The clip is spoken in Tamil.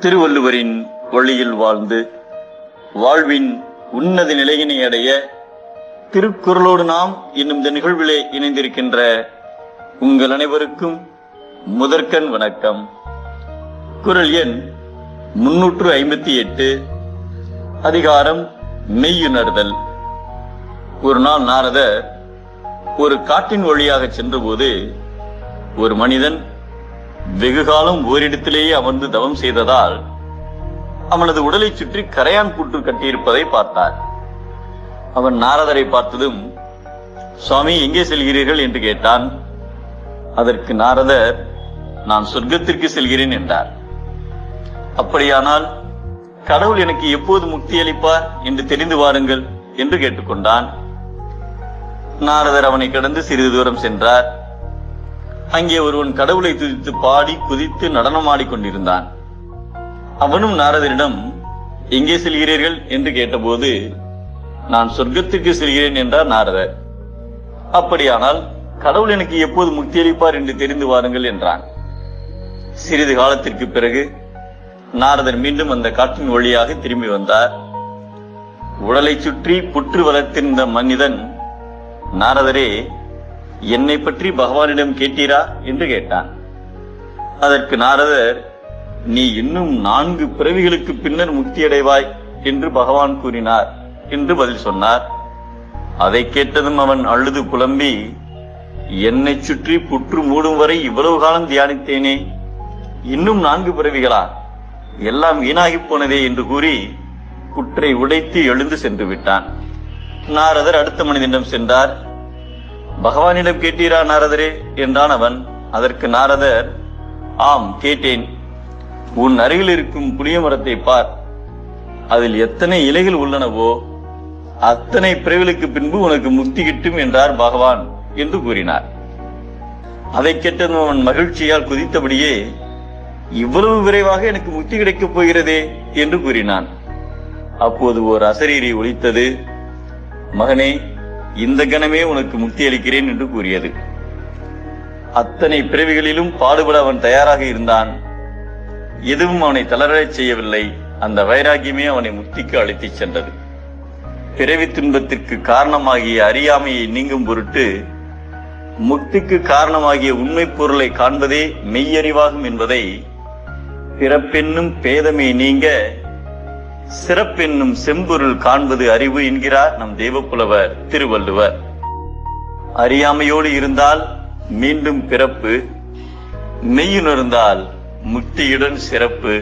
திருவள்ளுவரின் வழியில் வாழ்ந்து வாழ்வின் உன்னத நிலையினை அடைய திருக்குறளோடு நாம் இன்னும் இந்த நிகழ்விலே இணைந்திருக்கின்ற உங்கள் அனைவருக்கும் முதற்கண் வணக்கம். குறள் எண் 358, அதிகாரம் மெய்யுணர்தல். ஒரு நாள் நாரதர் ஒரு காட்டின் வழியாக சென்றபோது ஒரு மனிதன் வெகுகாலம் ஓரிடத்திலேயே அமர்ந்து தவம் செய்ததால் அவனது உடலை சுற்றி கரையான் கூட்டு கட்டியிருப்பதை பார்த்தார். அவன் நாரதரை பார்த்ததும், சுவாமி, எங்கே செல்கிறீர்கள் என்று கேட்டான். அதற்கு நாரதர், நான் சொர்க்கத்திற்கு செல்கிறேன் என்றார். அப்படியானால் கடவுள் எனக்கு எப்போது முக்தி அளிப்பார் என்று தெரிந்து வாருங்கள் என்று கேட்டுக்கொண்டான். நாரதர் அவனை கடந்து சிறிது தூரம் சென்றார். அங்கே ஒருவன் கடவுளை துதித்து பாடி குதித்து நடனமாடிக் கொண்டிருந்தான். அவனும் நாரதரிடம், எங்கே செல்கிறீர்கள் என்று கேட்டபோது, நான் சொர்க்கத்திற்கு செல்கிறேன் என்றார் நாரதர். அப்படியானால் கடவுள் எனக்கு எப்போது முக்தி அளிப்பார் என்று தெரிந்து வாருங்கள் என்றான். சிறிது காலத்திற்கு பிறகு நாரதர் மீண்டும் அந்த காட்டின் வழியாக திரும்பி வந்தார். உடலை சுற்றி புற்று வளர்த்திருந்த மனிதன், நாரதரே, என்னை பற்றி பகவானிடம் கேட்டீரா என்று கேட்டான். அதற்கு நாரதர், நீ இன்னும் 4 பிறவிகளுக்கு பின்னர் முக்தி அடைவாய் என்று பகவான் கூறினார் என்று பதில் சொன்னார். அதை கேட்டதும் அவன் அழுது புலம்பி, என்னை சுற்றி புற்று மூடும் வரை இவ்வளவு காலம் தியானித்தேனே, இன்னும் 4 பிறவிகளா? எல்லாம் வீணாகி போனதே என்று கூறி புற்றை உடைத்து எழுந்து சென்று விட்டான். நாரதர் அடுத்த மனிதனிடம் சென்றார். பகவானிடம் கேட்டீரா நாரதரே என்றான் அவன். அதற்கு நாரதர், ஆம், கேட்டேன். உன் அருகில் இருக்கும் புளிய மரத்தை பார். அதில் எத்தனை இலைகள் உள்ளனவோ அத்தனை பிறவிகளுக்கு பின்பு உனக்கு முக்தி கிட்டும் என்றார் பகவான் என்று கூறினார். அதை கேட்டதும் அவன் மகிழ்ச்சியால் குதித்தபடியே, இவ்வளவு விரைவாக எனக்கு முக்தி கிடைக்கப் போகிறதே என்று கூறினான். அப்போது ஓர் அசரீரி ஒலித்தது. மகனே, இந்த கணமே உனக்கு முக்தி அளிக்கிறேன் என்று கூறியது. அத்தனை பிறவிகளிலும் பாடுபட அவன் தயாராக இருந்தான். எதுவும் அவனை தளரச் செய்யவில்லை. அந்த வைராகியமே அவனை முக்திக்கு அழைத்துச் சென்றது. பிறவி துன்பத்திற்கு காரணமாகிய அறியாமையை நீங்கும் பொருட்டு முக்திக்கு காரணமாகிய உண்மை பொருளை காண்பதே மெய்யறிவாகும் என்பதை பிறப்பென்னும் பேதமை நீங்க சிறப்பென்னும் செம்பொருள் காண்பது அறிவு என்கிறார் நம் தெய்வப்புலவர் திருவள்ளுவர். அறியாமையோடு இருந்தால் மீண்டும் பிறப்பு, மெய்யுணர்ந்தால் முக்தியுடன் சிறப்பு.